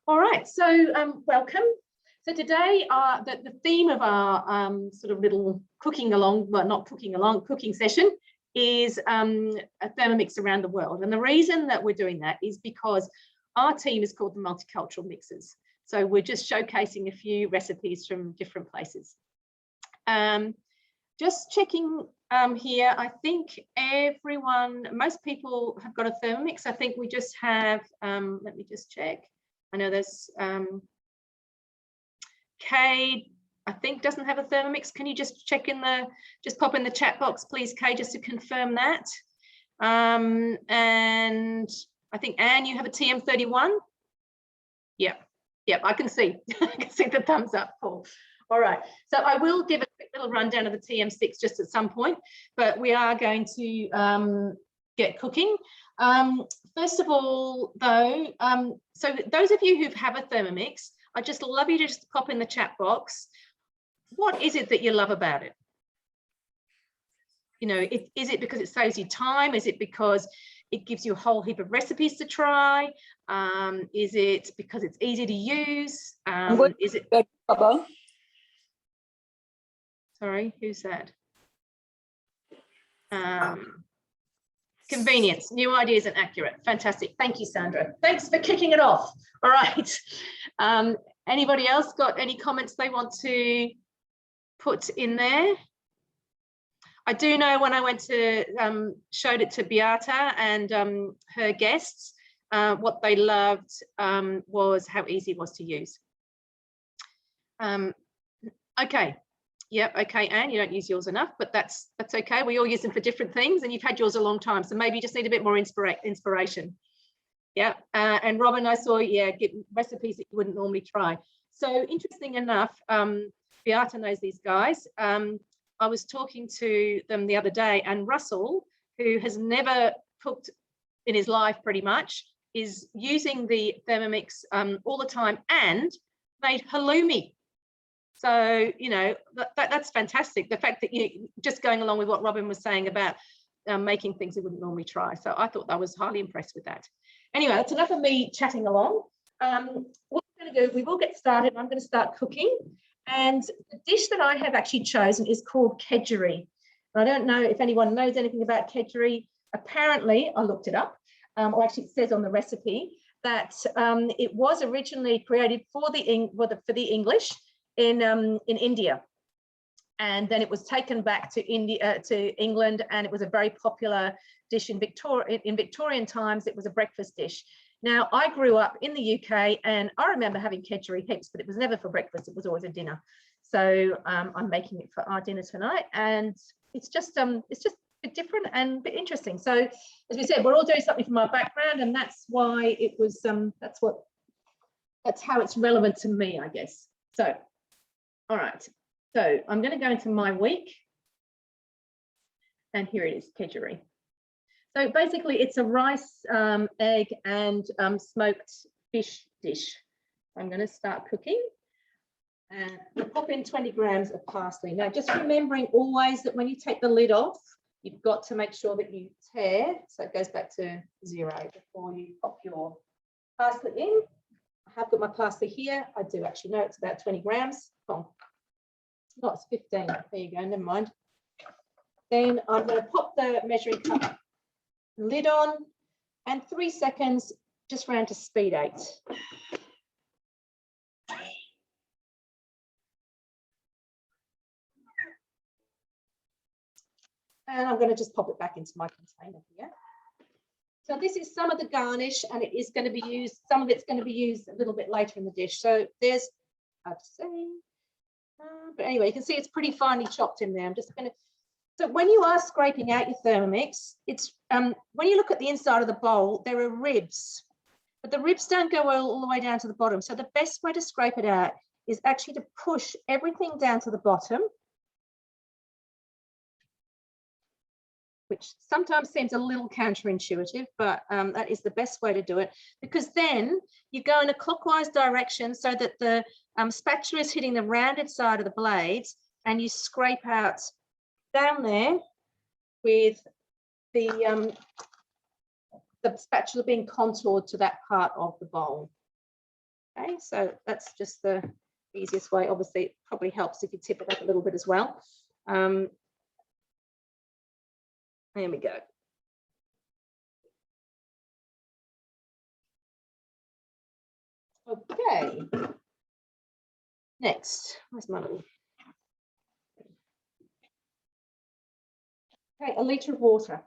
All right, so welcome. So today, the theme of our sort of little cooking along, well, not cooking along, cooking session is a Thermomix around the world. And the reason that we're doing that is because our team is called the Multicultural Mixers. So we're just showcasing a few recipes from different places. Just checking here, I think most people have got a Thermomix. I think we just have, let me just check. I know there's Kay, I think doesn't have a Thermomix. Can you just check just pop in the chat box, please, Kay, just to confirm that. And I think, Anne, you have a TM31? Yep, I can see. I can see the thumbs up, Paul. All right, so I will give a quick little rundown of the TM6 just at some point, but we are going to get cooking. First of all, though, so those of you who have a Thermomix, I'd just love you to just pop in the chat box. What is it that you love about it? You know, is it because it saves you time? Is it because it gives you a whole heap of recipes to try? Is it because it's easy to use? Is it? Sorry, who's that? Convenience, new ideas and accurate. Fantastic. Thank you, Sandra. Thanks for kicking it off. All right. Anybody else got any comments they want to put in there? I do know when I went to showed it to Beata and her guests, what they loved was how easy it was to use. Okay. Yep, okay, Anne, you don't use yours enough, but that's okay. We all use them for different things, and you've had yours a long time, so maybe you just need a bit more inspiration. Yeah, and Robin, I saw, yeah, get recipes that you wouldn't normally try. So interesting enough, Beata knows these guys. I was talking to them the other day, and Russell, who has never cooked in his life pretty much, is using the Thermomix all the time and made halloumi. So, you know, that's fantastic. The fact that you just going along with what Robin was saying about making things we wouldn't normally try. So I thought I was highly impressed with that. Anyway, that's enough of me chatting along. What we're going to do, we will get started. I'm going to start cooking. And the dish that I have actually chosen is called Kedgeree. I don't know if anyone knows anything about Kedgeree. Apparently, I looked it up, or actually it says on the recipe that it was originally created for the English in India, and then it was taken back to England, and it was a very popular dish in Victorian times. It was a breakfast dish. Now, I grew up in the UK, and I remember having Kedgeree heaps, but it was never for breakfast. It was always a dinner. So I'm making it for our dinner tonight, and it's just a bit different and a bit interesting. So, as we said, we're all doing something from our background, and that's why it was. That's how it's relevant to me, I guess. So. All right, so I'm going to go into my week, and here it is, Kedgeree. So basically, it's a rice, egg, and smoked fish dish. I'm going to start cooking, and I'll pop in 20 grams of parsley. Now, just remembering always that when you take the lid off, you've got to make sure that you tear, so it goes back to 0 before you pop your parsley in. I have got my parsley here. I do actually know it's about 20 grams. Oh, no, it's 15. There you go, never mind. Then I'm going to pop the measuring cup lid on, and 3 seconds, just round to speed 8. And I'm going to just pop it back into my container here. So this is some of the garnish, and it is going to be used, some of it's going to be used a little bit later in the dish. So there's, I've seen, but anyway, you can see it's pretty finely chopped in there. I'm just going to, so when you are scraping out your Thermomix, it's, when you look at the inside of the bowl, there are ribs, but the ribs don't go all the way down to the bottom. So the best way to scrape it out is actually to push everything down to the bottom, which sometimes seems a little counterintuitive, but that is the best way to do it, because then you go in a clockwise direction so that the spatula is hitting the rounded side of the blades, and you scrape out down there with the spatula being contoured to that part of the bowl. Okay, so that's just the easiest way. Obviously, it probably helps if you tip it up a little bit as well. There we go. Okay. Next, where's my little? Okay, a litre of water.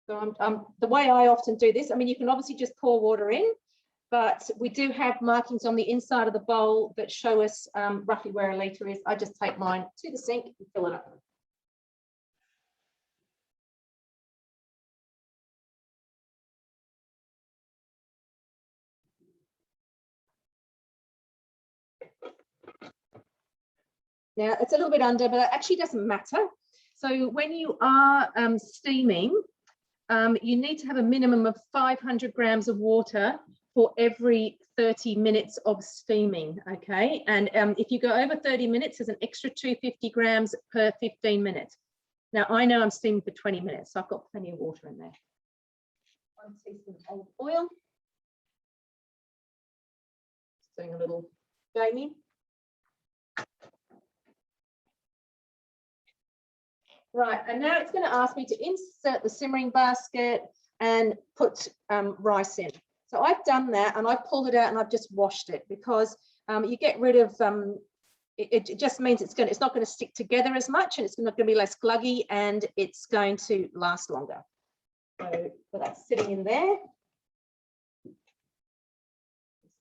So the way I often do this, I mean, you can obviously just pour water in, but we do have markings on the inside of the bowl that show us roughly where a litre is. I just take mine to the sink and fill it up. Now, it's a little bit under, but it actually doesn't matter. So when you are steaming, you need to have a minimum of 500 grams of water for every 30 minutes of steaming, okay? And if you go over 30 minutes, there's an extra 250 grams per 15 minutes. Now, I know I'm steaming for 20 minutes, so I've got plenty of water in there. 1 teaspoon of olive oil. Just doing a little Jamie. Right, and now it's going to ask me to insert the simmering basket and put rice in. So I've done that and I've pulled it out and I've just washed it because you get rid of, it just means it's not going to stick together as much and it's not going to be less gluggy and it's going to last longer. So that's sitting in there.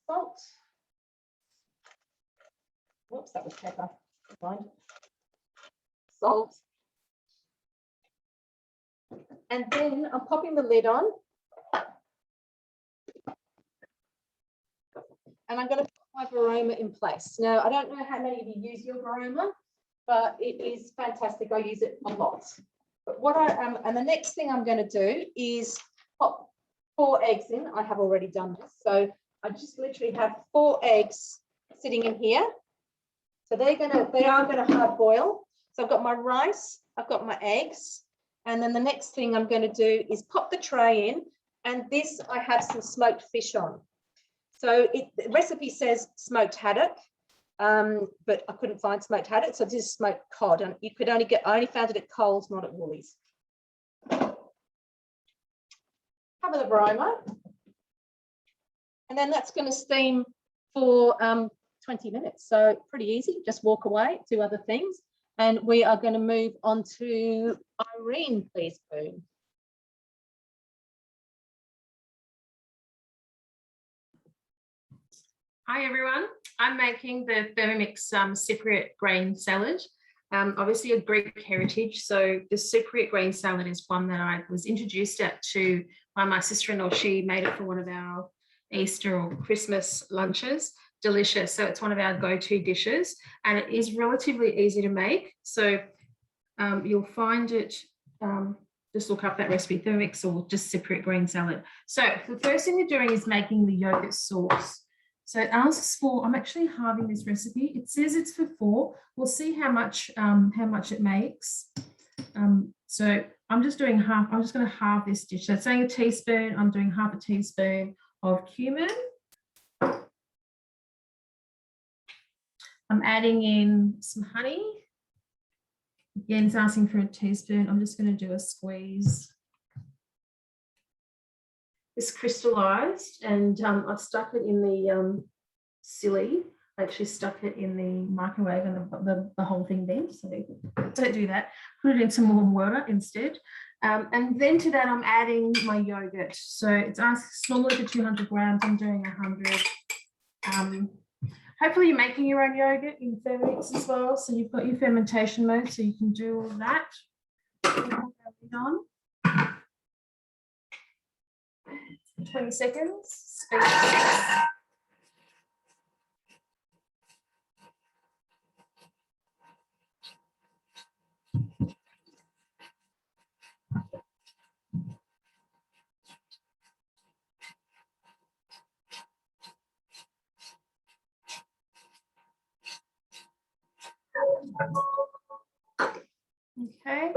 Salt. Whoops, that was pepper. Salt. And then I'm popping the lid on. And I'm going to put my Varoma in place. Now, I don't know how many of you use your Varoma, but it is fantastic. I use it a lot. But what and the next thing I'm going to do is pop 4 eggs in. I have already done this. So I just literally have 4 eggs sitting in here. So they are going to hard boil. So I've got my rice, I've got my eggs. And then the next thing I'm going to do is pop the tray in. And this, I have some smoked fish on. So the recipe says smoked haddock, but I couldn't find smoked haddock. So this is smoked cod. And you could only I only found it at Coles, not at Woolies. Cover the Varoma. And then that's going to steam for 20 minutes. So pretty easy. Just walk away, do other things. And we are going to move on to Irene, please, Boone. Hi, everyone. I'm making the Thermomix Cypriot grain salad. Obviously a Greek heritage. So the Cypriot grain salad is one that I was introduced to by my sister-in-law. She made it for one of our Easter or Christmas lunches. Delicious. So it's one of our go-to dishes and it is relatively easy to make. So you'll find it, just look up that recipe, Thermomix or just Cypriot grain salad. So the first thing you're doing is making the yogurt sauce. So it asks for, I'm actually halving this recipe. It says it's for 4. We'll see how much it makes. So I'm just doing half, I'm just going to halve this dish. So it's saying a teaspoon, I'm doing half a teaspoon of cumin. I'm adding in some honey. Again, it's asking for a teaspoon. I'm just going to do a squeeze. It's crystallized and I've stuck it in the silly. I actually stuck it in the microwave and the whole thing then. So don't do that. Put it in some warm water instead. And then to that, I'm adding my yogurt. So it's asked normally for 200 grams. I'm doing 100. Hopefully you're making your own yogurt in Thermomix as well. So you've got your fermentation mode so you can do all that. On. 20 seconds. Speed 6. Okay.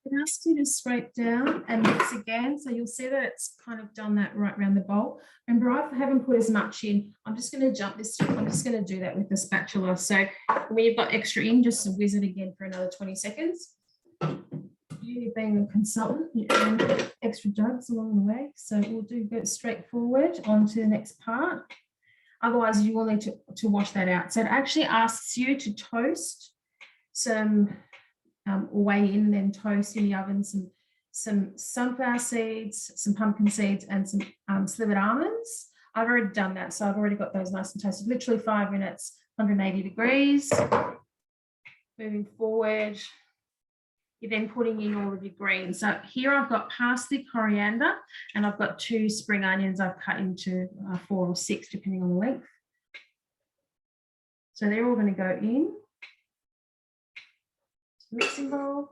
It asks asked you to scrape down and mix again. So you'll see that it's kind of done that right around the bowl. Remember, I haven't put as much in. I'm just going to jump this through. I'm just going to do that with the spatula. So when you've got extra in, just whiz it again for another 20 seconds. You being a consultant, you earn extra jugs along the way. So we'll go straight forward on to the next part. Otherwise, you will need to wash that out. So it actually asks you to toast some or weigh in and then toast in the oven some sunflower seeds, some pumpkin seeds, and some slivered almonds. I've already done that, so I've already got those nice and toasted. Literally 5 minutes, 180 degrees. Moving forward, you're then putting in all of your greens. So here I've got parsley, coriander, and I've got 2 spring onions I've cut into 4 or 6, depending on the length. So they're all going to go in. Mixing bowl.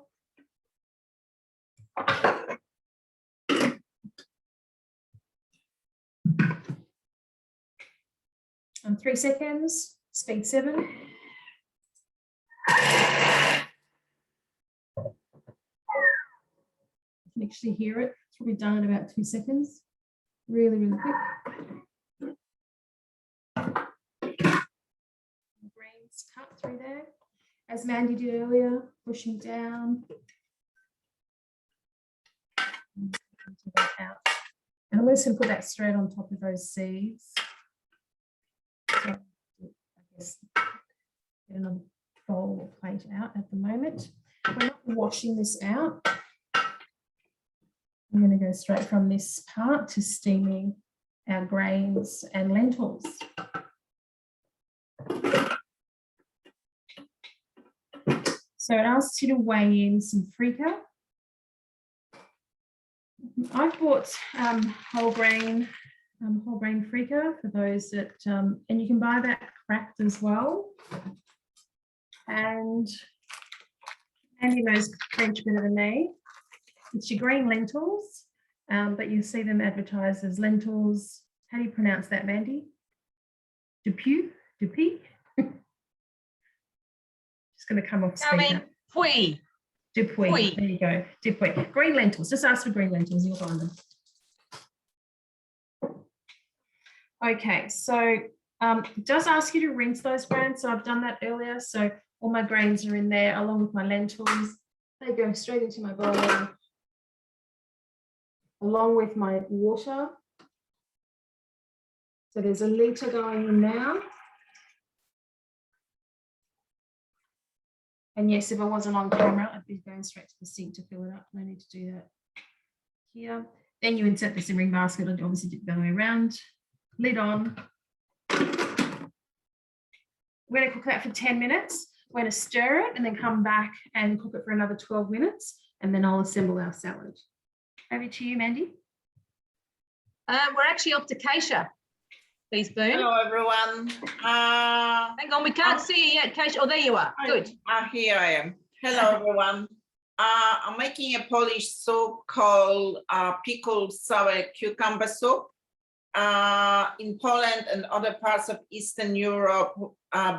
And 3 seconds, speed 7. You can actually hear it. It's probably done in about 2 seconds. Really, really quick. Grains cut through there. As Mandy did earlier, pushing down. Out. And I'm just going to put that straight on top of those seeds. So I guess get another bowl or plate out at the moment. We're not washing this out. I'm going to go straight from this part to steaming our grains and lentils. So it asks you to weigh in some freekeh. I've bought whole grain freekeh for those that, and you can buy that cracked as well. And Andy knows French better than me. It's your green lentils, but you see them advertised as lentils. How do you pronounce that, Mandy? Dupuis? Just going to come off speaker. Dupuis. There you go. Dupuis. Green lentils. Just ask for green lentils. You'll find them. Okay, so it does ask you to rinse those grains. So I've done that earlier. So all my grains are in there along with my lentils. They go straight into my bowl along with my water. So there's a litre going in now. And yes, if I wasn't on camera, I'd be going straight to the sink to fill it up. No need to do that here. Then you insert the simmering basket and obviously dip the other way around. Lid on. We're going to cook that for 10 minutes. We're going to stir it and then come back and cook it for another 12 minutes. And then I'll assemble our salad. Over to you, Mandy. We're actually off to Keisha. Please, Boone. Hello, everyone. Hang on, we can't see you yet, Keisha. Oh, there you are. Good. Here I am. Hello, everyone. I'm making a Polish soup called pickled sour cucumber soup. In Poland and other parts of Eastern Europe,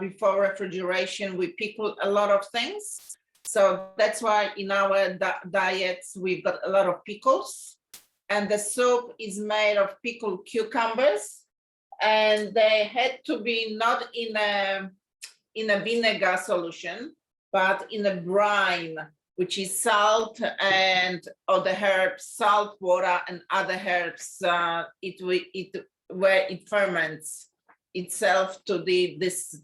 before refrigeration, we pickle a lot of things. So that's why in our diets, we've got a lot of pickles. And the soup is made of pickled cucumbers. And they had to be not in a vinegar solution, but in a brine, which is salt and other herbs, salt, water, and other herbs. Where it ferments itself to this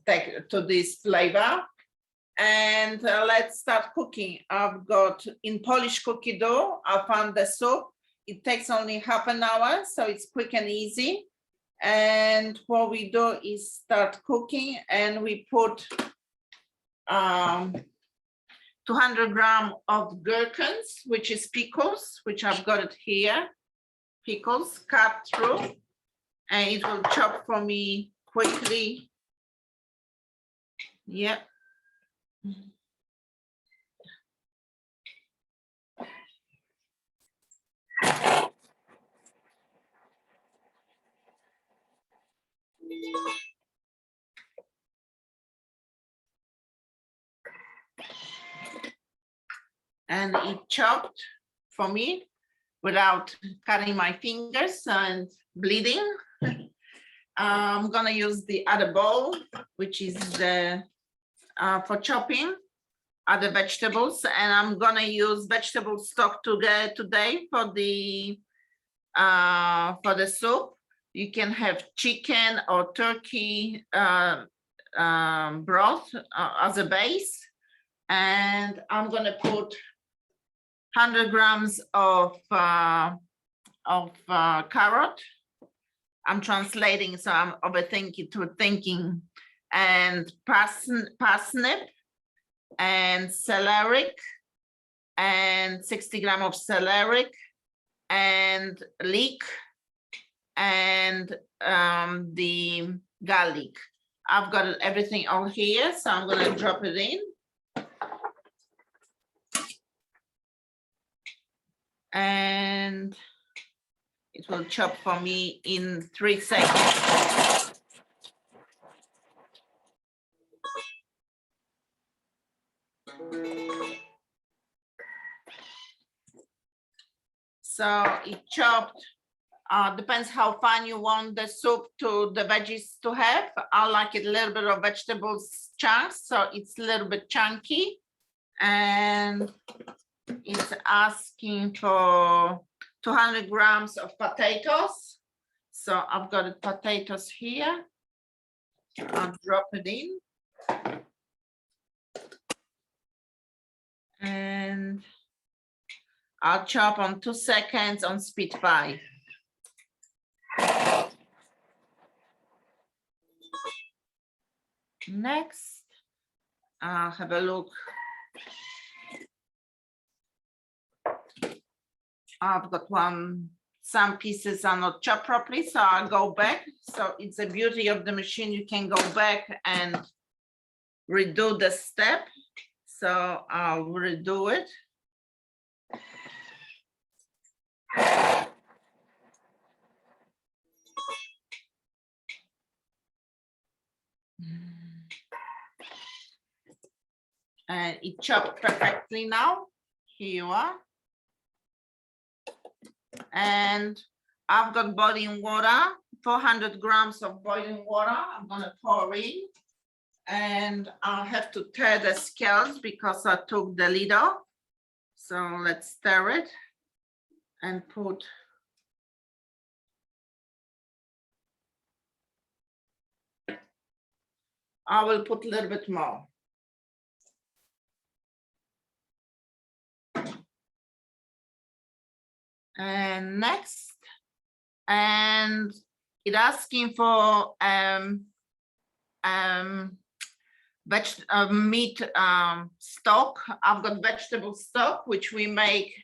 flavor. And let's start cooking. I've got in Polish cookie dough. I found the soup. It takes only half an hour, so it's quick and easy. And what we do is start cooking, and we put 200 grams of gherkins, which is pickles, which I've got it here. Pickles cut through, and it will chop for me quickly. Yep. and it chopped for me without cutting my fingers and bleeding. I'm gonna use the other bowl, which is the for chopping other vegetables, and I'm gonna use vegetable stock today for the soup. You can have chicken or turkey broth as a base, and I'm gonna put 100 grams of carrot. I'm translating, so I'm overthinking to thinking, and parsnip and celeriac, and 60 grams of celeriac and leek, and the garlic. I've got everything all here, so I'm gonna drop it in. And it will chop for me in 3 seconds. So it chopped, depends how fine you want the soup to the veggies to have. I like it a little bit of vegetables chunks, so it's a little bit chunky. And it's asking for 200 grams of potatoes. So I've got the potatoes here. I'll drop it in. And I'll chop on 2 seconds on speed 5. Next, I'll have a look. I've got some pieces are not chopped properly, so I'll go back. So it's the beauty of the machine. You can go back and redo the step. So I'll redo it. And it chopped perfectly now. Here you are. And I've got boiling water, 400 grams of boiling water. I'm gonna pour in, and I'll have to tear the scales because I took the lid off. So let's stir it and put I will put a little bit more. And next, and it asking for meat stock. I've got vegetable stock, which we make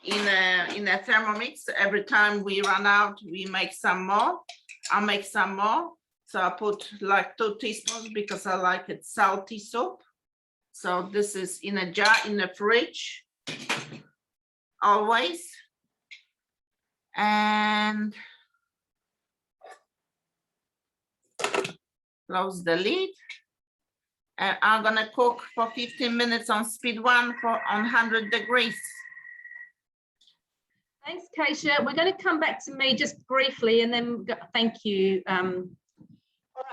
in a Thermomix. Every time we run out, we make some more. I'll make some more. So I put like 2 teaspoons because I like it salty soup. So this is in a jar in the fridge, always. And close the lid. And I'm gonna cook for 15 minutes on speed 1 on 100 degrees. Thanks, Kasia. We're going to come back to me just briefly and then thank you. All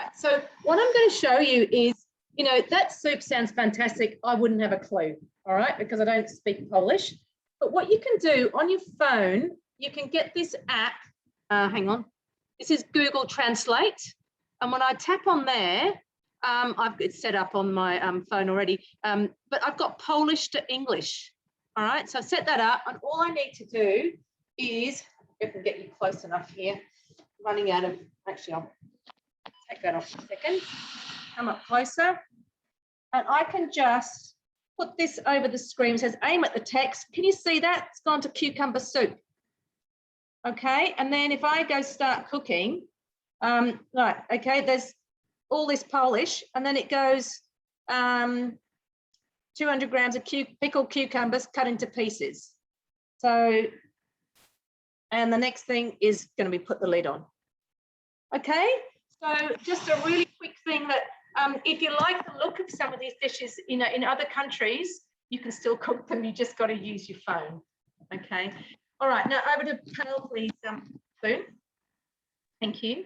right, so what I'm going to show you is, you know, that soup sounds fantastic. I wouldn't have a clue, all right, because I don't speak Polish. But what you can do on your phone, you can get this app. Hang on. This is Google Translate. And when I tap on there, it's set up on my phone already, but I've got Polish to English. All right, so I've set that up, and all I need to do is, if I can get you close enough here, running out of, actually, I'll take that off a second, come up closer, and I can just put this over the screen. It says aim at the text. Can you see that? It's gone to cucumber soup. Okay, and then if I go start cooking, right, okay, there's all this Polish, and then it goes 200 grams of pickled cucumbers cut into pieces. So, and the next thing is going to be put the lid on. Okay, so just a really quick thing that if you like the look of some of these dishes in other countries, you can still cook them. You just got to use your phone. Okay. All right. Now over to Pearl, please. Boone. Thank you.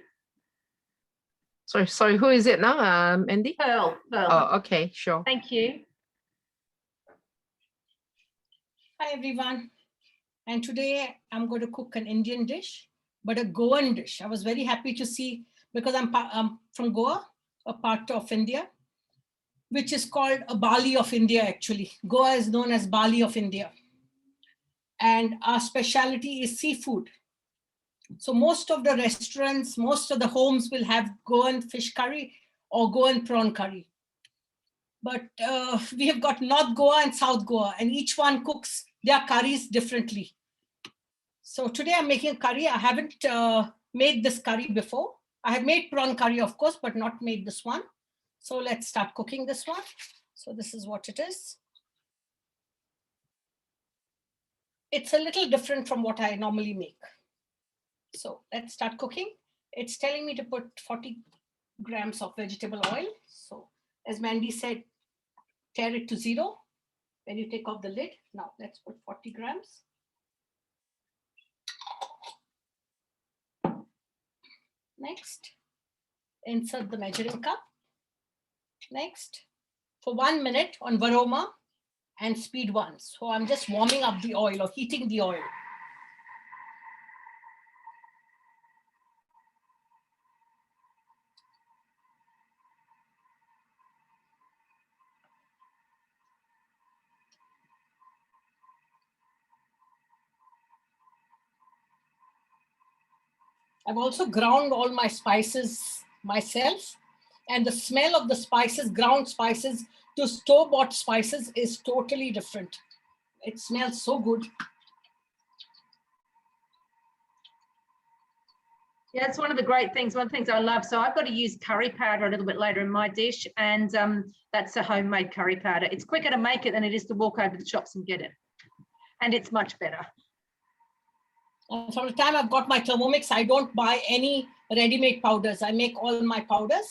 Sorry, who is it now, Andy? Pearl. Oh, okay, sure. Thank you. Hi everyone, and today I'm going to cook an Indian dish, but a Goan dish. I was very happy to see, because I'm from Goa, a part of India, which is called a Bali of India actually. Goa is known as Bali of India. And our specialty is seafood. So most of the restaurants, most of the homes will have Goan fish curry or Goan prawn curry. But we have got North Goa and South Goa, and each one cooks their curries differently. So today I'm making a curry. I haven't made this curry before. I have made prawn curry, of course, but not made this one. So let's start cooking this one. So this is what it is. It's a little different from what I normally make. So let's start cooking. It's telling me to put 40 grams of vegetable oil. So as Mandy said, tear it to 0 when you take off the lid. Now let's put 40 grams. Next, insert the measuring cup. Next, for 1 minute on varoma and speed 1. So I'm just warming up the oil or heating the oil. I've also ground all my spices myself, and the smell of the spices, ground spices, to store-bought spices is totally different. It smells so good. Yeah, it's one of the great things, one of the things I love. So I've got to use curry powder a little bit later in my dish, and that's a homemade curry powder. It's quicker to make it than it is to walk over to the shops and get it. And it's much better. From the time I've got my Thermomix, I don't buy any ready-made powders. I make all my powders.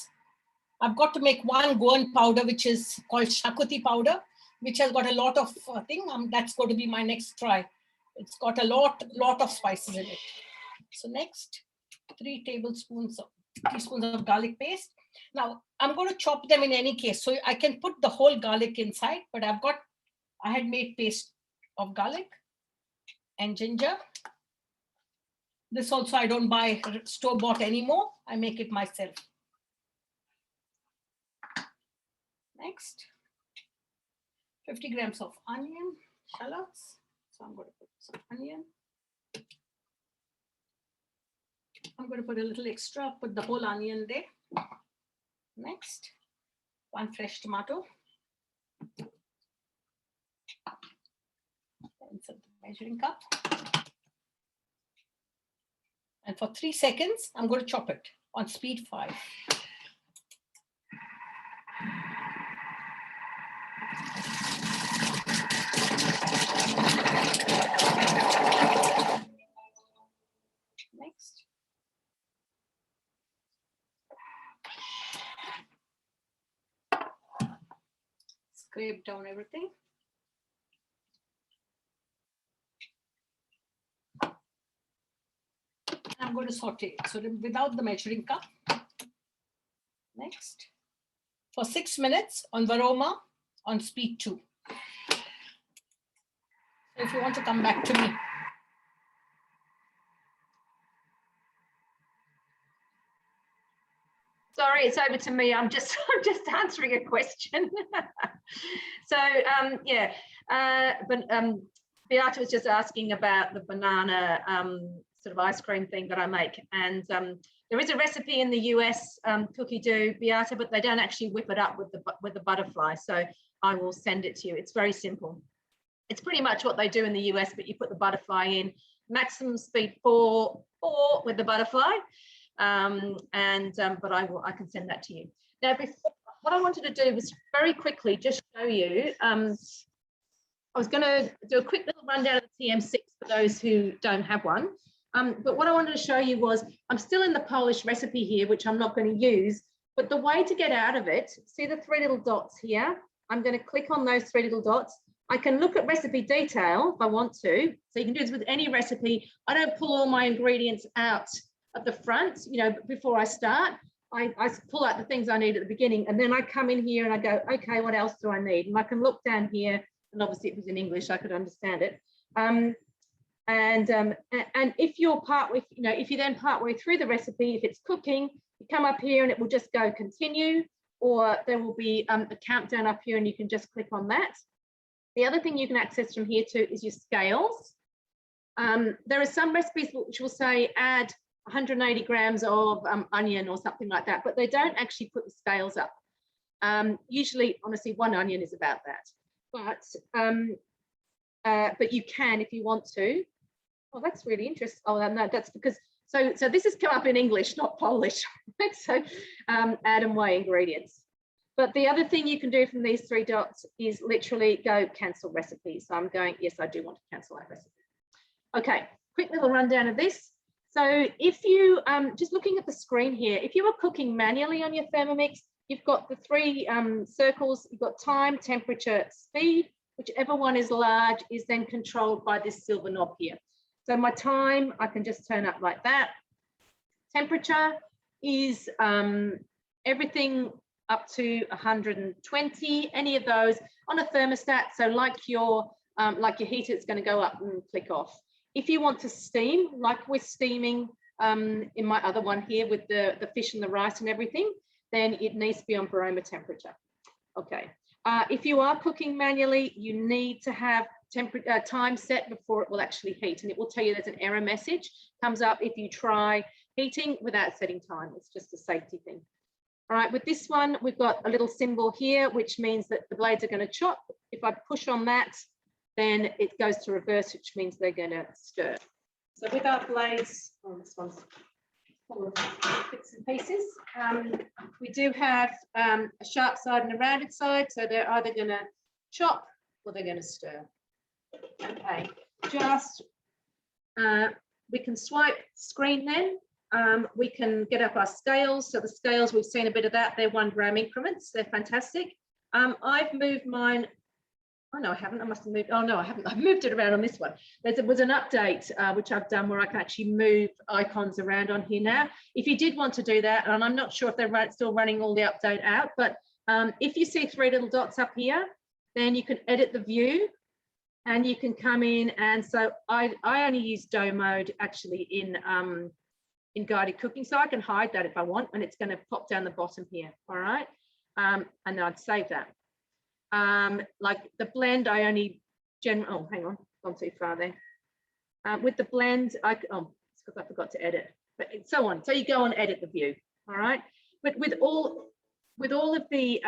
I've got to make one Goan powder, which is called shakuti powder, which has got a lot of that's going to be my next try. It's got a lot of spices in it. So next, 3 teaspoons of garlic paste. Now I'm going to chop them in any case. So I can put the whole garlic inside, but I had made paste of garlic and ginger. This also I don't buy store-bought anymore. I make it myself. Next, 50 grams of onion, shallots. So I'm going to put some onion. I'm going to put a little extra, put the whole onion there. Next, 1 fresh tomato. Insert the measuring cup. And for 3 seconds, I'm going to chop it on speed 5. Next. Scrape down everything. I'm going to saute it. So without the measuring cup. Next, for 6 minutes on varoma on speed 2. So if you want to come back to me. Sorry, it's over to me. I'm just answering a question. So Beata was just asking about the banana sort of ice cream thing that I make, and there is a recipe in the US cookie dough, Beata, but they don't actually whip it up with the butterfly. So I will send it to you. It's very simple. It's pretty much what they do in the US, but you put the butterfly in. Maximum speed 4 with the butterfly. But I can send that to you. Now, before, what I wanted to do was very quickly just show you. I was going to do a quick little rundown of the TM6 for those who don't have one. But what I wanted to show you was, I'm still in the Polish recipe here, which I'm not going to use, but the way to get out of it, see the 3 little dots here? I'm going to click on those 3 little dots. I can look at recipe detail if I want to. So you can do this with any recipe. I don't pull all my ingredients out at the front, you know, before I start. I pull out the things I need at the beginning, and then I come in here and I go, okay, what else do I need? And I can look down here, and obviously it was in English, I could understand it. And if you're partway, you know, if you're then partway through the recipe, if it's cooking, you come up here and it will just go continue, or there will be a countdown up here and you can just click on that. The other thing you can access from here too is your scales. There are some recipes which will say add 180 grams of onion or something like that, but they don't actually put the scales up. Usually, honestly, 1 onion is about that. But you can if you want to. Oh, that's really interesting. Oh, no, that's because, so this has come up in English, not Polish. So add and weigh ingredients. But the other thing you can do from these 3 dots is literally go cancel recipe. So I'm going, yes, I do want to cancel that recipe. Okay, quick little rundown of this. So if you, just looking at the screen here, if you were cooking manually on your Thermomix, you've got the 3 circles, you've got time, temperature, speed, whichever one is large is then controlled by this silver knob here. So my time, I can just turn up like that. Temperature is everything up to 120, any of those on a thermostat. So like your heater, it's going to go up and click off. If you want to steam, like we're steaming in my other one here with the fish and the rice and everything, then it needs to be on barometer temperature. Okay. If you are cooking manually, you need to have time set before it will actually heat, and it will tell you there's an error message comes up if you try heating without setting time. It's just a safety thing. All right, with this one, we've got a little symbol here, which means that the blades are going to chop. If I push on that, then it goes to reverse, which means they're going to stir. So with our blades, oh, this one's full of bits and pieces. We do have a sharp side and a rounded side, so they're either going to chop or they're going to stir. Okay, just we can swipe screen then. We can get up our scales. So the scales, we've seen a bit of that. They're 1 gram increments. They're fantastic. I've moved mine. Oh, no, I haven't. I must have moved. Oh, no, I haven't. I've moved it around on this one. There was an update, which I've done where I can actually move icons around on here now. If you did want to do that, and I'm not sure if they're still running all the update out, but if you see 3 little dots up here, then you can edit the view and you can come in. And so I only use dough mode actually in guided cooking. So I can hide that if I want, and it's going to pop down the bottom here. All right. And I'd save that. Like the blend, I only oh, hang on, gone too far there. With the blend, it's because I forgot to edit, but so on. So you go and edit the view, all right? But with all of the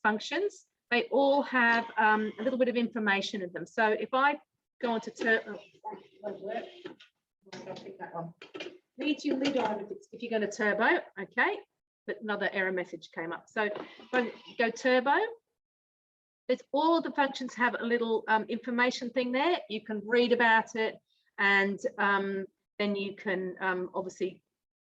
functions, they all have a little bit of information in them. So if I go on to won't work. I'll pick that one. Leave your lid on if you're going to turbo, okay? But another error message came up. So if I go turbo, there's all of the functions have a little information thing there. You can read about it, and then you can obviously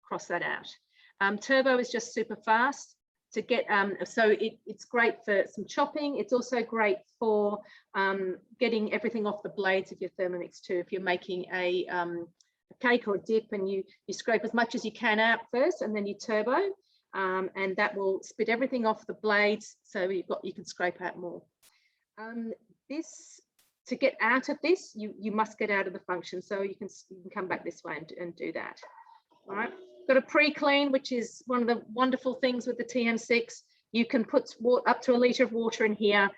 cross that out. Turbo is just super fast to get, so it's great for some chopping. It's also great for getting everything off the blades of your Thermomix too. If you're making a cake or a dip, and you scrape as much as you can out first, and then you turbo. And that will spit everything off the blades, so you can scrape out more. To get out of this, you must get out of the function, so you can come back this way and do that. All right, got a pre-clean, which is one of the wonderful things with the TM6. You can put up to 1 litre of water in here,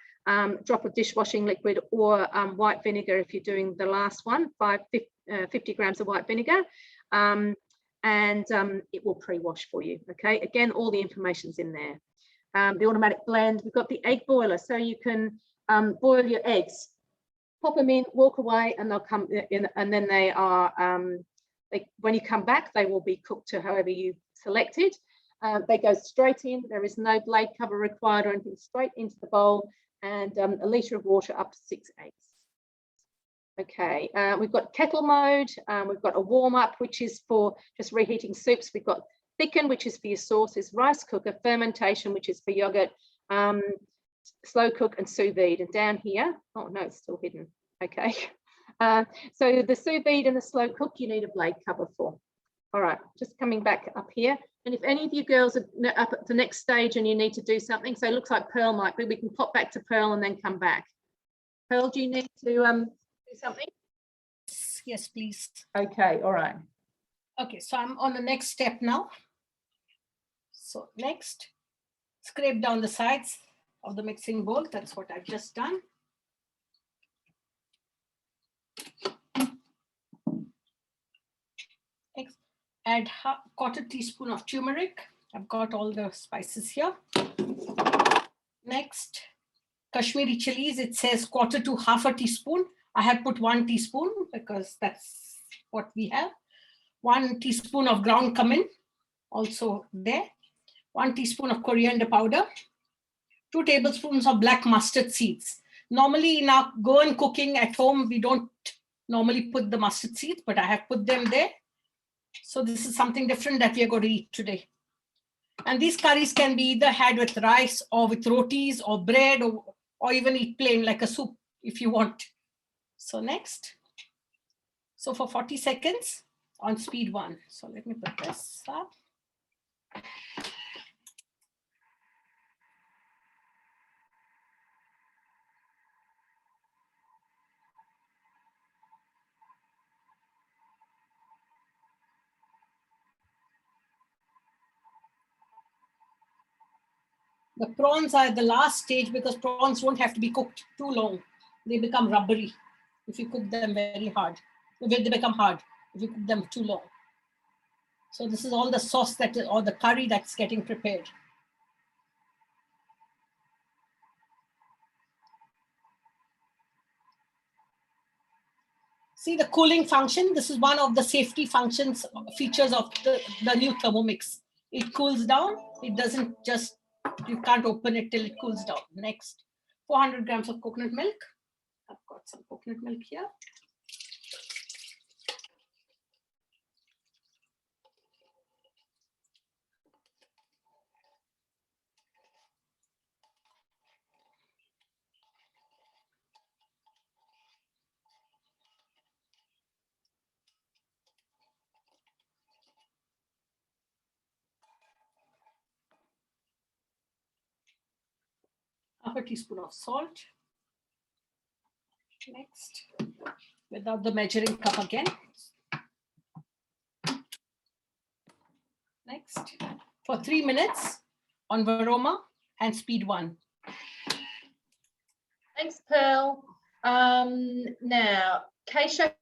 drop of dishwashing liquid or white vinegar if you're doing the last one, 50 grams of white vinegar. And it will pre-wash for you. Okay, again, all the information's in there. The automatic blend, we've got the egg boiler, so you can boil your eggs, pop them in, walk away, and they'll come in, and then they are when you come back, they will be cooked to however you selected. They go straight in. There is no blade cover required or anything, straight into the bowl, and 1 litre of water up to 6 eggs. Okay, we've got kettle mode, we've got a warm up, which is for just reheating soups. We've got thicken, which is for your sauces, rice cooker, fermentation, which is for yogurt, slow cook and sous vide. And down here, oh no, it's still hidden. Okay. So the sous vide and the slow cook, you need a blade cover for. All right, just coming back up here. And if any of you girls are up at the next stage and you need to do something, so it looks like Pearl might be, we can pop back to Pearl and then come back. Pearl, do you need to do something? Yes, please. Okay, all right. Okay, so I'm on the next step now. So next, scrape down the sides of the mixing bowl. That's what I've just done. Next, add quarter teaspoon of turmeric. I've got all the spices here. Next, Kashmiri chilies. It says quarter to half a teaspoon. I have put 1 teaspoon because that's what we have. 1 teaspoon of ground cumin, also there. 1 teaspoon of coriander powder. 2 tablespoons of black mustard seeds. Normally in our Goan cooking at home, we don't normally put the mustard seeds, but I have put them there. So this is something different that we are going to eat today. And these curries can be either had with rice or with rotis or bread or even eat plain like a soup if you want. So next, so for 40 seconds on speed 1. So let me put this up. The prawns are at the last stage because prawns don't have to be cooked too long. They become rubbery if you cook them very hard. They become hard if you cook them too long. So this is all the sauce that or the curry that's getting prepared. See the cooling function. This is one of the safety features of the new Thermomix. It cools down. It doesn't just, you can't open it till it cools down. Next, 400 grams of coconut milk. I've got some coconut milk here. Half a teaspoon of salt. Next, without the measuring cup again. Next, for 3 minutes on Varoma and speed 1. Thanks, Pearl. Now, Keisha.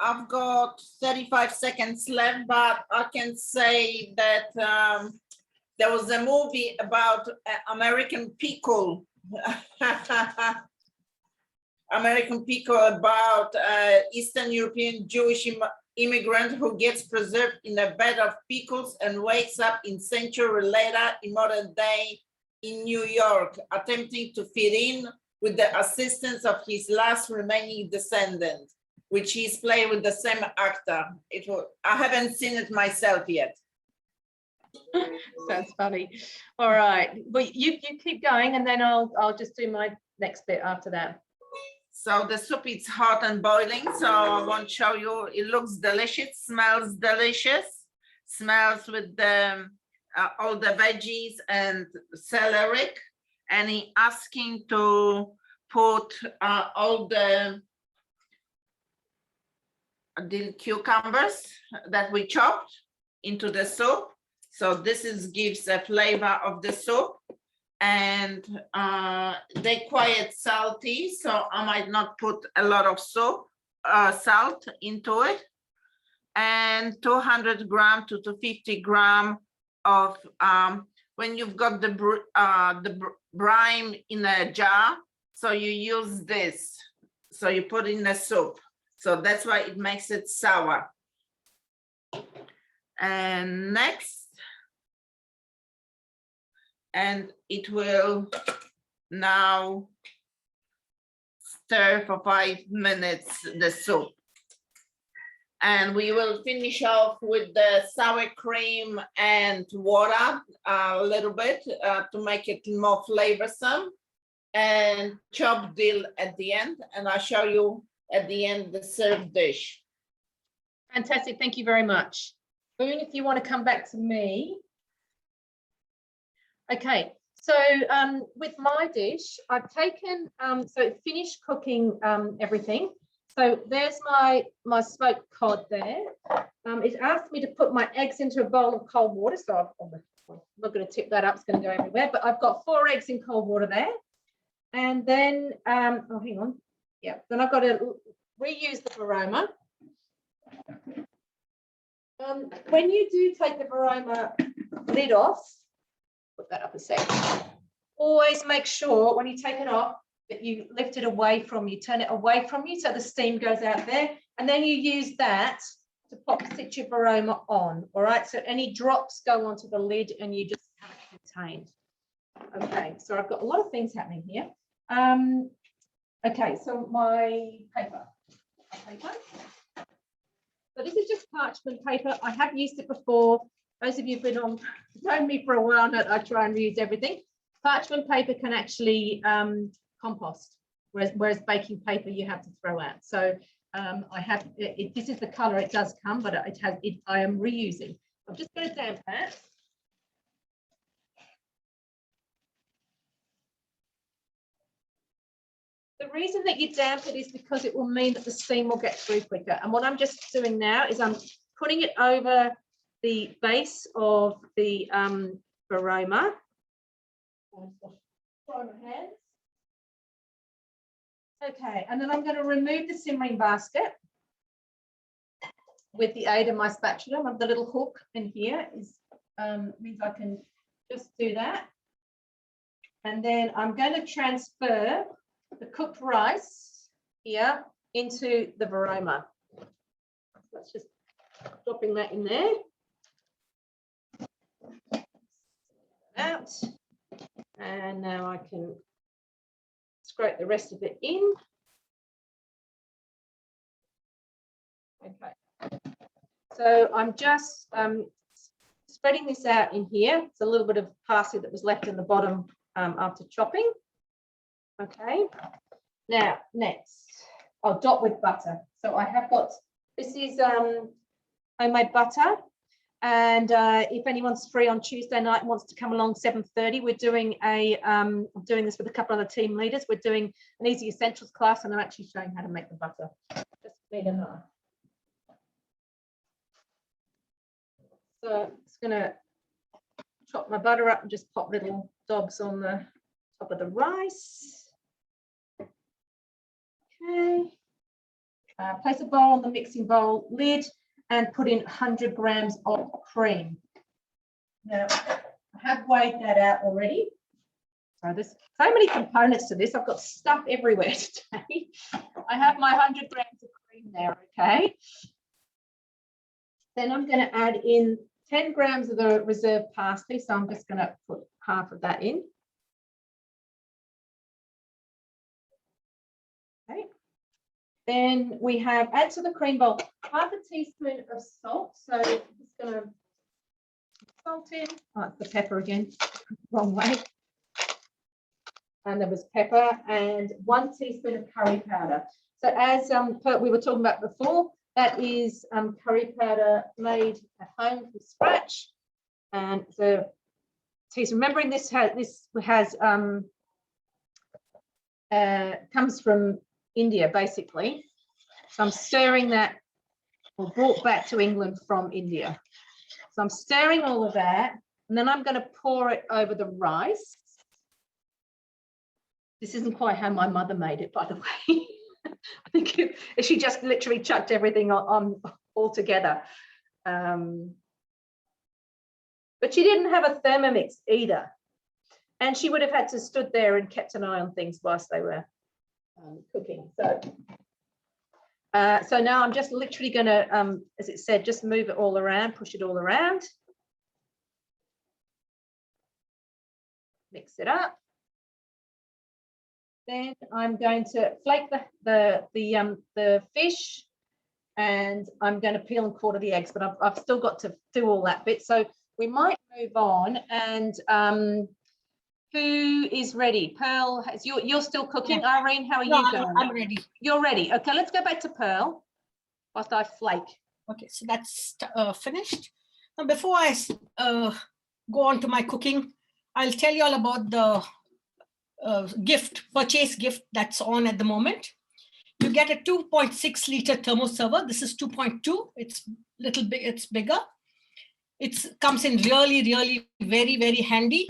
I've got 35 seconds left, but I can say that there was a movie about American Pickle. American Pickle about Eastern European Jewish immigrant who gets preserved in a bed of pickles and wakes up in century later in modern day in New York, attempting to fit in with the assistance of his last remaining descendant, which he's played with the same actor. I haven't seen it myself yet. Sounds funny. All right, but you keep going, and then I'll just do my next bit after that. So the soup is hot and boiling, so I won't show you. It looks delicious, smells delicious, smells with the all the veggies and celery. And he asking to put all the cucumbers that we chopped into the soup. So this gives a flavor of the soup, and they're quite salty, so I might not put a lot of salt into it. And 200 gram to 250 gram of when you've got the brine in a jar, so you use this, so you put in the soup. So that's why it makes it sour. And next, and it will now stir for 5 minutes the soup. And we will finish off with the sour cream and water a little bit to make it more flavorsome, and chopped dill at the end. And I'll show you at the end the served dish. Fantastic. Thank you very much. Boone, if you want to come back to me. Okay, so with my dish, I've taken, so it finished cooking everything. So there's my smoked cod there. It asked me to put my eggs into a bowl of cold water. So I'm not going to tip that up, it's going to go everywhere, but I've got 4 eggs in cold water there. And then, oh, hang on. Yeah, then I've got to reuse the varoma. When you do take the varoma lid off, put that up a sec, always make sure when you take it off that you lift it away from you, turn it away from you so the steam goes out there, and then you use that to sit your varoma on. All right, so any drops go onto the lid and you just have it contained. Okay, so I've got a lot of things happening here. Okay, so my paper. So this is just parchment paper. I have used it before. Those of you who've been on known me for a while know I try and reuse everything. Parchment paper can actually compost, whereas baking paper you have to throw out. So I have this is the color it does come, but I am reusing. I'm just going to damp that. The reason that you damp it is because it will mean that the steam will get through quicker. And what I'm just doing now is I'm putting it over the base of the varoma. Okay, and then I'm going to remove the simmering basket with the aid of my spatula. The little hook in here means I can just do that. And then I'm going to transfer the cooked rice here into the varoma. Let's just dropping that in there. Out. And now I can scrape the rest of it in. Okay. So I'm just spreading this out in here. It's a little bit of parsley that was left in the bottom after chopping. Okay, now next I'll dot with butter. So I have got, this is homemade butter, and if anyone's free on Tuesday night and wants to come along 7:30, we're doing I'm doing this with a couple of other team leaders. We're doing an easy essentials class, and I'm actually showing how to make the butter. Just need a knife. So I'm just going to chop my butter up and just pop little dobs on the top of the rice. Okay, place a bowl on the mixing bowl lid and put in 100 grams of cream. Now, I have weighed that out already. So there's so many components to this. I've got stuff everywhere today. I have my 100 grams of cream there, okay? Then I'm going to add in 10 grams of the reserve parsley. So I'm just going to put half of that in. Okay. Then we have, add to the cream bowl, half a teaspoon of salt. So I'm just going to salt in. Oh, it's the pepper again, wrong way. And there was pepper and 1 teaspoon of curry powder. So as we were talking about before, that is curry powder made at home from scratch. And so remembering this has comes from India, basically. So I'm stirring that, or brought back to England from India. So I'm stirring all of that, and then I'm going to pour it over the rice. This isn't quite how my mother made it, by the way. I think she just literally chucked everything on all together. But she didn't have a Thermomix either. And she would have had to stood there and kept an eye on things whilst they were cooking. So now I'm just literally going to, as it said, just move it all around, push it all around. Mix it up. Then I'm going to flake the fish and I'm going to peel and quarter the eggs, but I've still got to do all that bit. So we might move on. And who is ready? Pearl, you're still cooking. Yeah. Irene, how are No, you going? I'm ready. You're ready. Okay, let's go back to Pearl whilst I flake. Okay, so that's finished. Now, before I go on to my cooking, I'll tell you all about the purchase gift that's on at the moment. You get a 2.6 liter thermoserver. This is 2.2. It's little bit, it's bigger. It comes in really, very, very handy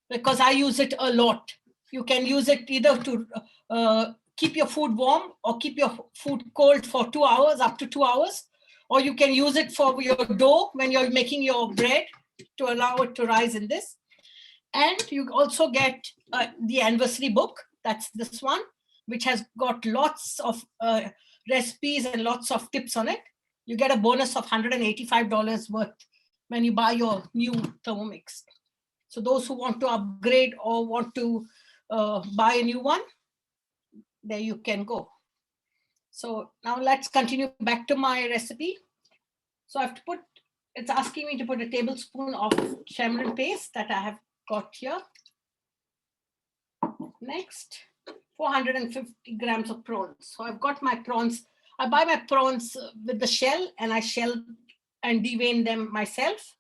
because I use it a lot. You can use it either to keep your food warm or keep your food cold for 2 hours, up to 2 hours. Or you can use it for your dough when you're making your bread to allow it to rise in this. And you also get the anniversary book. That's this one, which has got lots of recipes and lots of tips on it. You get a bonus of $185 worth when you buy your new Thermomix. So those who want to upgrade or want to buy a new one, there you can go. So now let's continue back to my recipe. So I have to put, it's asking me to put a tablespoon of tamarind paste that I have got here. Next, 450 grams of prawns. So I've got my prawns. I buy my prawns with the shell and I shell and devein them myself.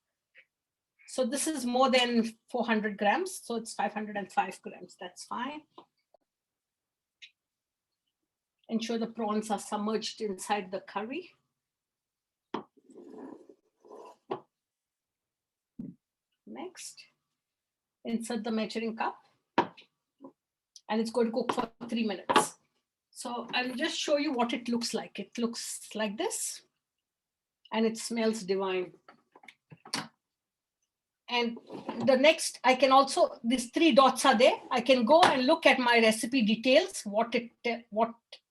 So this is more than 400 grams. So it's 505 grams. That's fine. Ensure the prawns are submerged inside the curry. Next, insert the measuring cup. And it's going to cook for 3 minutes. So I'll just show you what it looks like. It looks like this. And it smells divine. And the next, I can also, these 3 dots are there. I can go and look at my recipe details, what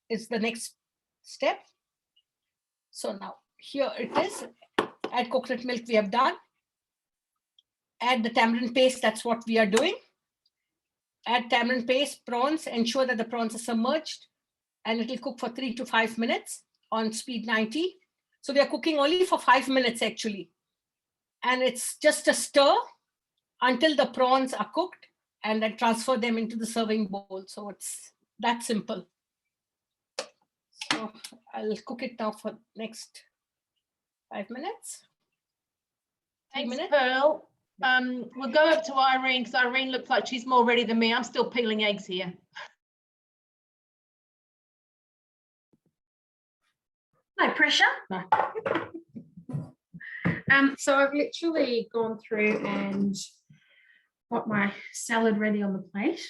is the next step. So now here it is. Add coconut milk, we have done. Add the tamarind paste, that's what we are doing. Add tamarind paste, prawns, ensure that the prawns are submerged, and it will cook for 3 to 5 minutes on speed 90. So we are cooking only for 5 minutes actually. And it's just a stir until the prawns are cooked and then transfer them into the serving bowl. So it's that simple. So I'll cook it now for next 5 minutes. 3 Thanks, minutes. Pearl. We'll go up to Irene because Irene looks like she's more ready than me. I'm still peeling eggs here. No pressure. No. So I've literally gone through and got my salad ready on the plate.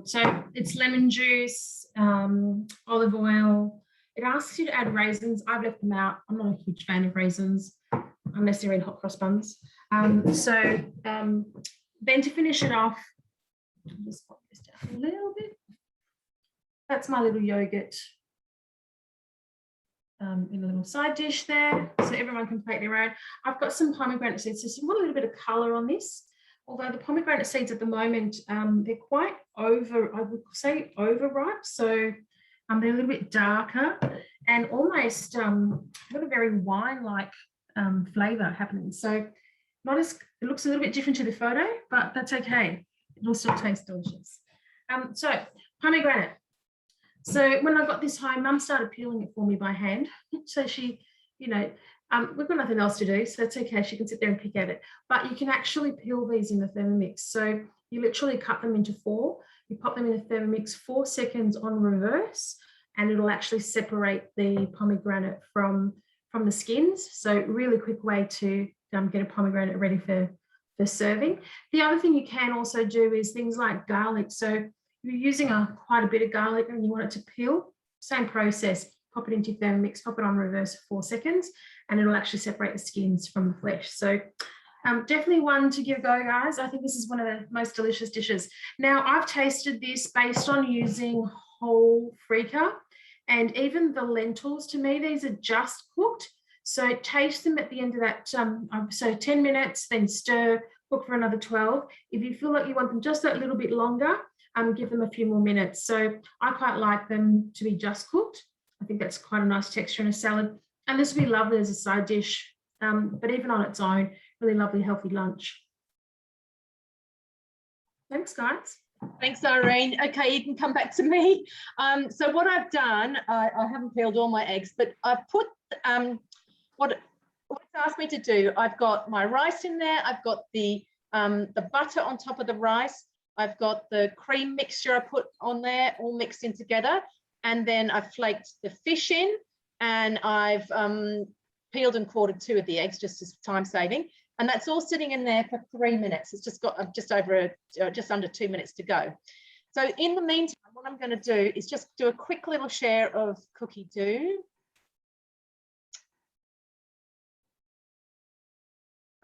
So it's lemon juice, olive oil. It asks you to add raisins. I've left them out. I'm not a huge fan of raisins unless they're in hot cross buns. Then to finish it off, I'll just pop this down a little bit. That's my little yogurt in a little side dish there, so everyone can plate their own. I've got some pomegranate seeds, so you want a little bit of colour on this. Although the pomegranate seeds at the moment, they're quite I would say overripe, so they're a little bit darker and almost got a very wine-like flavour happening. So not as, it looks a little bit different to the photo, but that's okay. It'll still taste delicious. So pomegranate. So when I got this home, Mum started peeling it for me by hand. So she, you know, we've got nothing else to do, so that's okay. She can sit there and pick at it. But you can actually peel these in the Thermomix. So you literally cut them into 4. You pop them in the Thermomix 4 seconds on reverse, and it'll actually separate the pomegranate from the skins. So really quick way to get a pomegranate ready for serving. The other thing you can also do is things like garlic. So you're using quite a bit of garlic and you want it to peel, same process, pop it into your Thermomix, pop it on reverse for 4 seconds, and it'll actually separate the skins from the flesh. So definitely one to give a go, guys. I think this is one of the most delicious dishes. Now, I've tasted this based on using whole freekeh, and even the lentils, to me, these are just cooked. So taste them at the end of that, so 10 minutes, then stir, cook for another 12. If you feel like you want them just that little bit longer, give them a few more minutes. So I quite like them to be just cooked. I think that's quite a nice texture in a salad. And this would be lovely as a side dish, but even on its own, really lovely, healthy lunch. Thanks, guys. Thanks, Irene. Okay, you can come back to me. So what I've done, I haven't peeled all my eggs, but I've put what it's asked me to do. I've got my rice in there. I've got the butter on top of the rice. I've got the cream mixture I put on there, all mixed in together. And then I've flaked the fish in, and I've peeled and quartered 2 of the eggs just as time saving. And that's all sitting in there for 3 minutes. It's just got just under 2 minutes to go. So in the meantime, what I'm going to do is just do a quick little share of cookie dough.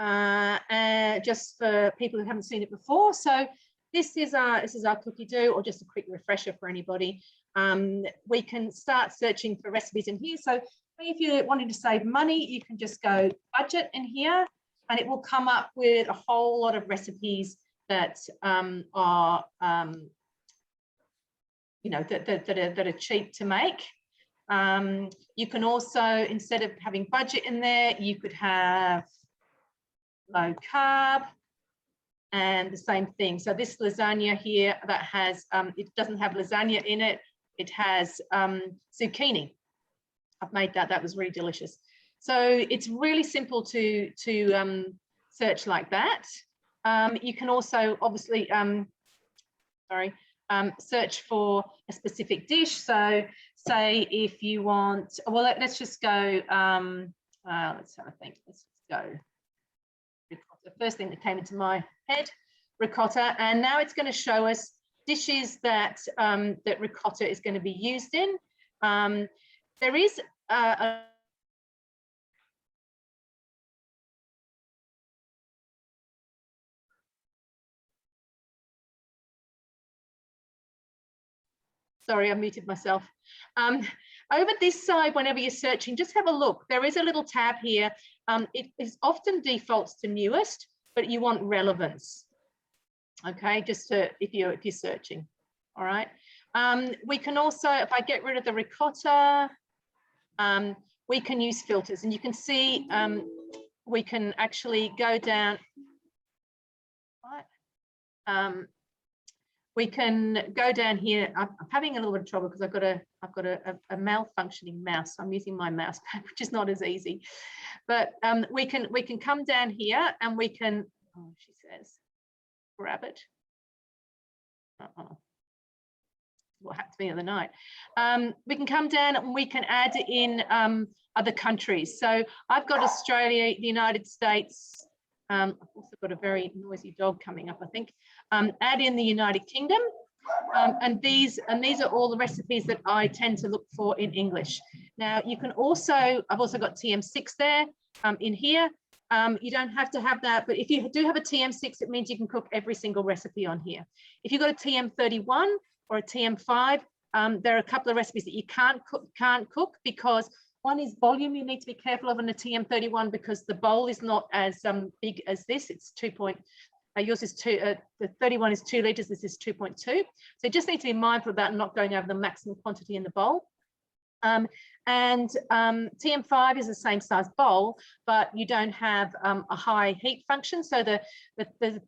And just for people who haven't seen it before. So this is our cookie dough, or just a quick refresher for anybody. We can start searching for recipes in here. So if you're wanting to save money, you can just go budget in here, and it will come up with a whole lot of recipes that are you know, that are cheap to make. You can also, instead of having budget in there, you could have low carb, and the same thing. So this lasagna here that has, it doesn't have lasagna in it, it has zucchini. I've made that, that was really delicious. So it's really simple to search like that. You can also obviously, search for a specific dish. So say if you want, well, let's just go, let's have a think, let's just go. The first thing that came into my head, ricotta, and now it's going to show us dishes that that ricotta is going to be used in. There is sorry, I muted myself. Over this side, whenever you're searching, just have a look. There is a little tab here. It is often defaults to newest, but you want relevance. Okay, just to, if you're searching. All right. We can also, if I get rid of the ricotta, we can use filters, and you can see we can actually go down. Right. We can go down here. I'm having a little bit of trouble because I've got a malfunctioning mouse. I'm using my mouse pad, which is not as easy. But we can come down here, and we can, oh, she says, grab it. What happened to me the other night? We can come down and we can add in other countries. So I've got Australia, the United States. I've also got a very noisy dog coming up, I think. Add in the United Kingdom, and these are all the recipes that I tend to look for in English. Now you can also, I've also got TM6 there in here. You don't have to have that, but if you do have a TM6, it means you can cook every single recipe on here. If you've got a TM31 or a TM5, there are a couple of recipes that you can't cook because one is volume. You need to be careful of in a TM31 because the bowl is not as big as this. It's 2. Yours is 2. The 31 is 2 liters. This is 2.2. So you just need to be mindful of that and not going over the maximum quantity in the bowl. And TM5 is the same size bowl, but you don't have a high heat function. So the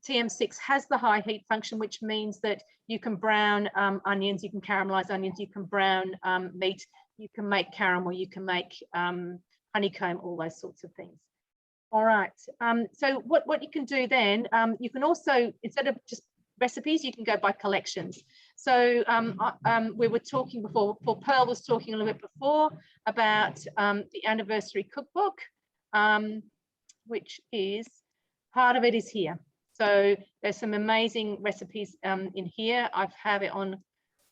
TM6 has the high heat function, which means that you can brown onions, you can caramelize onions, you can brown meat, you can make caramel, you can make honeycomb, all those sorts of things. All right. So what you can do then, you can also, instead of just recipes, you can go by collections. So we were talking before, Pearl was talking a little bit before about the anniversary cookbook, which is, part of it is here. So there's some amazing recipes in here. I've had it on,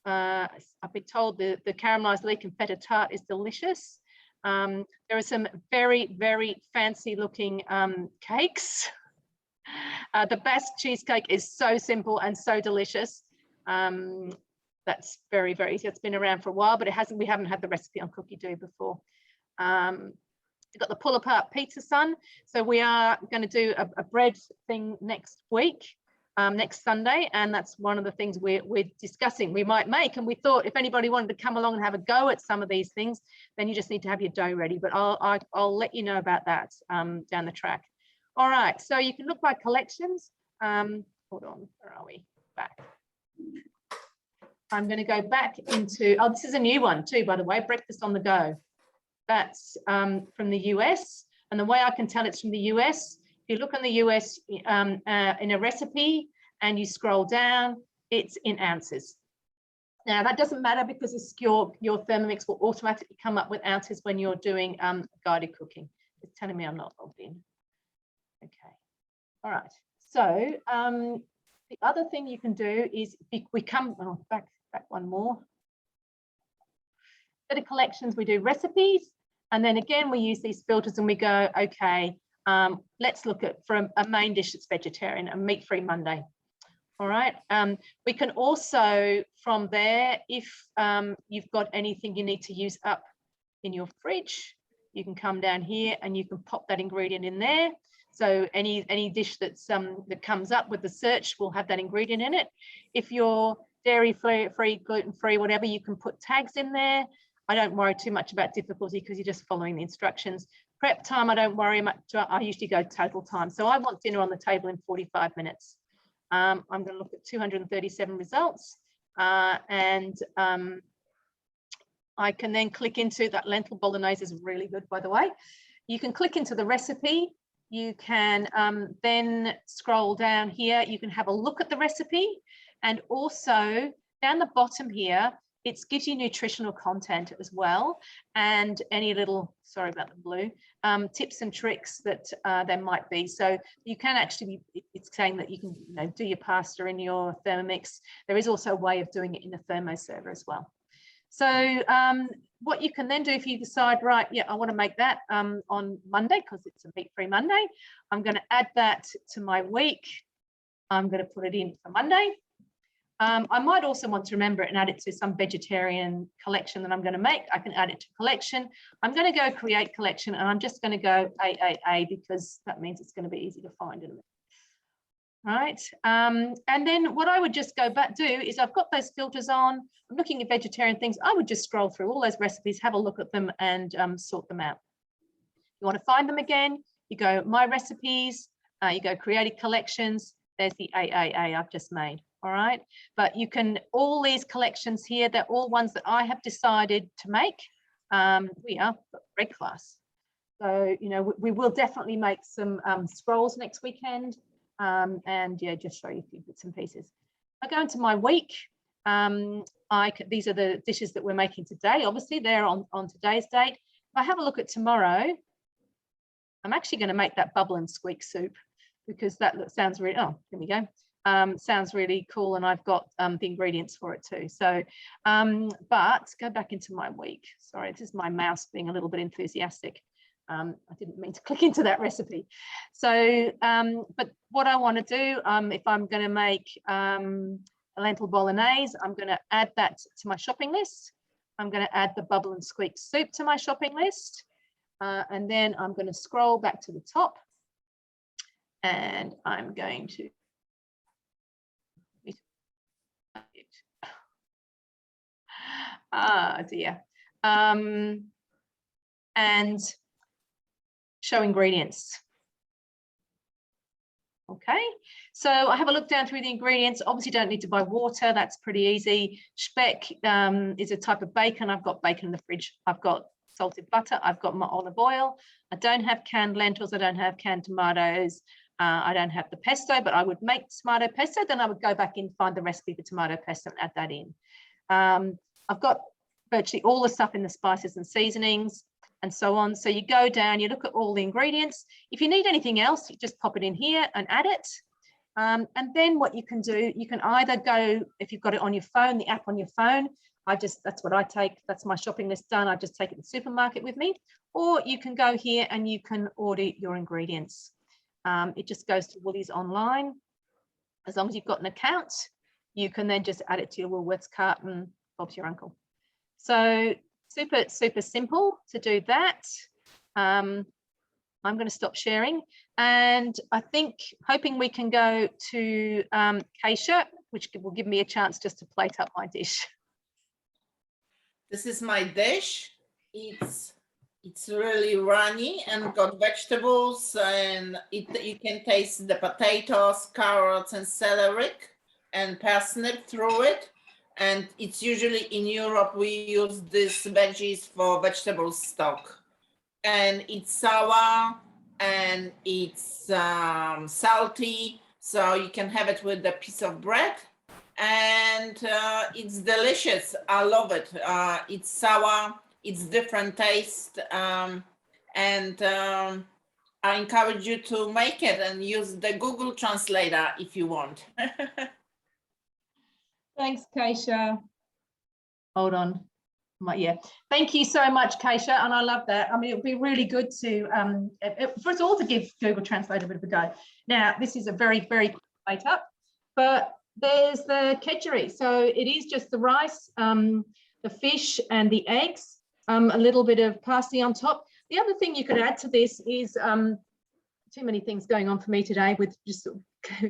I've been told the caramelized leek and feta tart is delicious. There are some very, very fancy looking cakes. The Basque cheesecake is so simple and so delicious. That's very, very easy. It's been around for a while, but we haven't had the recipe on cookie dough before. We've got the pull apart pizza sun. So we are going to do a bread thing next week. next Sunday, and that's one of the things we're discussing we might make. And we thought if anybody wanted to come along and have a go at some of these things, then you just need to have your dough ready. But I'll let you know about that down the track. All right, so you can look by collections. Hold on, where are we? Back. I'm going to go back into, oh, this is a new one too, by the way, breakfast on the go. That's from the US, and the way I can tell it's from the US, if you look on the US in a recipe and you scroll down, it's in ounces. Now that doesn't matter because it's your Thermomix will automatically come up with ounces when you're doing guided cooking. It's telling me I'm not logged in. Okay, all right. So the other thing you can do is we come back one more. For the collections, we do recipes, and then again we use these filters and we go, okay, let's look at from a main dish that's vegetarian, a meat-free Monday. All right. We can also from there, if you've got anything you need to use up in your fridge, you can come down here and you can pop that ingredient in there. So any dish that's that comes up with the search will have that ingredient in it. If you're dairy-free, gluten-free, whatever, you can put tags in there. I don't worry too much about difficulty because you're just following the instructions. Prep time, I don't worry much. I usually go total time. So I want dinner on the table in 45 minutes. I'm going to look at 237 results and I can then click into that. Lentil Bolognese is really good, by the way. You can click into the recipe. You can then scroll down here. You can have a look at the recipe, and also down the bottom here, it gives you nutritional content as well, and any little, sorry about the blue, tips and tricks that there might be. So you can actually, it's saying that you can do your pasta in your Thermomix. There is also a way of doing it in the thermo server as well. So what you can then do if you decide, right, yeah, I want to make that on Monday because it's a meat-free Monday, I'm going to add that to my week. I'm going to put it in for Monday. I might also want to remember it and add it to some vegetarian collection that I'm going to make. I can add it to collection. I'm going to go create collection, and I'm just going to go AAA because that means it's going to be easy to find in a minute. Right, and then what I would just go back do is I've got those filters on. I'm looking at vegetarian things. I would just scroll through all those recipes, have a look at them, and sort them out. You want to find them again, you go my recipes, you go created collections. There's the AAA I've just made. All right, but you can, all these collections here, they're all ones that I have decided to make. We are red class, so we will definitely make some scrolls next weekend. And yeah, just show you a few bits and pieces. I go into my week. These are the dishes that we're making today. Obviously, they're on today's date. If I have a look at tomorrow, I'm actually going to make that bubble and squeak soup because that sounds really, oh, here we go. Sounds really cool, and I've got the ingredients for it too. So, but go back into my week. Sorry, this is my mouse being a little bit enthusiastic. I didn't mean to click into that recipe. So, but what I want to do, if I'm going to make a lentil bolognese, I'm going to add that to my shopping list. I'm going to add the bubble and squeak soup to my shopping list. And then I'm going to scroll back to the top. And I'm going to dear. And show ingredients. Okay, so I have a look down through the ingredients. Obviously don't need to buy water, that's pretty easy. Speck is a type of bacon. I've got bacon in the fridge. I've got salted butter. I've got my olive oil. I don't have canned lentils. I don't have canned tomatoes. I don't have the pesto, but I would make tomato pesto. Then I would go back in, find the recipe for tomato pesto and add that in. I've got virtually all the stuff in the spices and seasonings and so on. So you go down, you look at all the ingredients. If you need anything else, you just pop it in here and add it. And then what you can do, you can either go, if you've got it on your phone, the app on your phone, that's what I take. That's my shopping list done. I just take it to the supermarket with me. Or you can go here and you can order your ingredients. It just goes to Woolies online. As long as you've got an account, you can then just add it to your Woolworths cart and Bob's your uncle. So super simple to do that. I'm going to stop sharing. And I think, hoping we can go to Keisha, which will give me a chance just to plate up my dish. This is my dish. It's really runny and got vegetables, and you can taste the potatoes, carrots, and celery and parsnip through it. And it's usually in Europe, we use these veggies for vegetable stock. And it's sour and it's salty, so you can have it with a piece of bread. And it's delicious. I love it. It's sour, it's different taste. I encourage you to make it and use the Google Translator if you want. Thanks, Keisha. Hold on. Yeah, thank you so much, Keisha, and I love that. I mean, it would be really good to for us all to give Google Translate a bit of a go. Now, this is a very, very quick plate up, but there's the kedgeree. So it is just the rice, the fish, and the eggs. A little bit of parsley on top. The other thing you could add to this is too many things going on for me today with just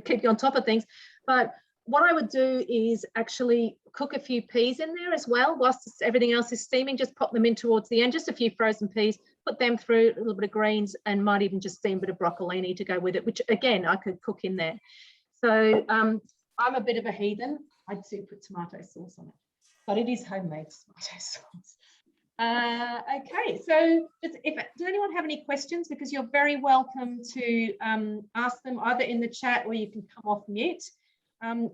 keeping on top of things, but what I would do is actually cook a few peas in there as well, whilst everything else is steaming. Just pop them in towards the end, just a few frozen peas, put them through, a little bit of greens, and might even just steam a bit of broccolini to go with it, which again, I could cook in there. So I'm a bit of a heathen. I do put tomato sauce on it, but it is homemade tomato sauce. Okay, so does anyone have any questions? Because you're very welcome to ask them either in the chat or you can come off mute.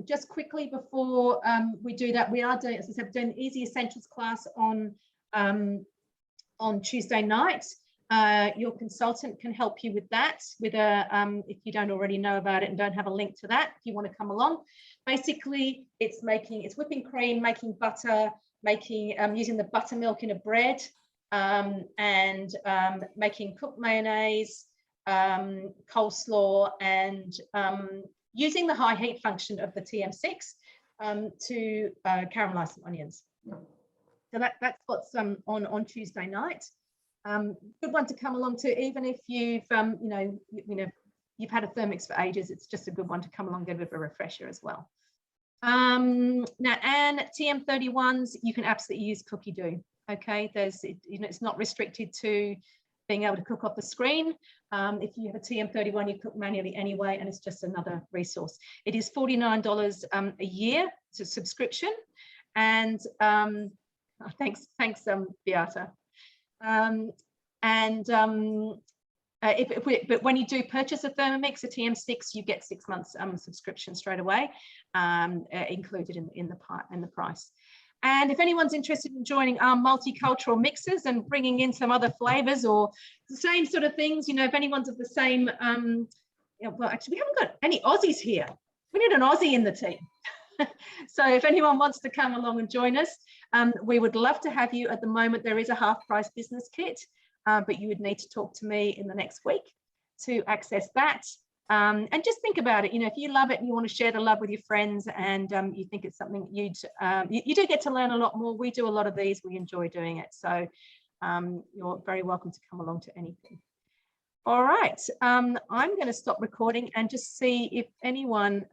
Just quickly before we do that, we are doing, as I said, doing the Easy Essentials class on Tuesday night. Your consultant can help you with that, with a if you don't already know about it and don't have a link to that, if you want to come along. Basically, it's whipping cream, making butter, using the buttermilk in a bread, and making cooked mayonnaise, coleslaw, and using the high heat function of the TM6 to caramelize some onions. So that's what's on Tuesday night. Good one to come along to, even if you've you've had a Thermomix for ages. It's just a good one to come along, get a bit of a refresher as well. Now, and TM31s, you can absolutely use cookie dough. Okay, it's not restricted to being able to cook off the screen. If you have a TM31, you cook manually anyway, and it's just another resource. It is $49 a year. It's a subscription, and thanks, Beata. But when you do purchase a Thermomix, a TM6, you get 6 months subscription straight away, included in the price. And if anyone's interested in joining our multicultural mixes and bringing in some other flavors or the same sort of things, if anyone's of the same, well, actually, we haven't got any Aussies here. We need an Aussie in the team. So if anyone wants to come along and join us, we would love to have you. At the moment, there is a half-price business kit, but you would need to talk to me in the next week to access that. And just think about it. If you love it and you want to share the love with your friends, and you think it's something you do get to learn a lot more. We do a lot of these. We enjoy doing it. So you're very welcome to come along to anything. All right. I'm going to stop recording and just see if anyone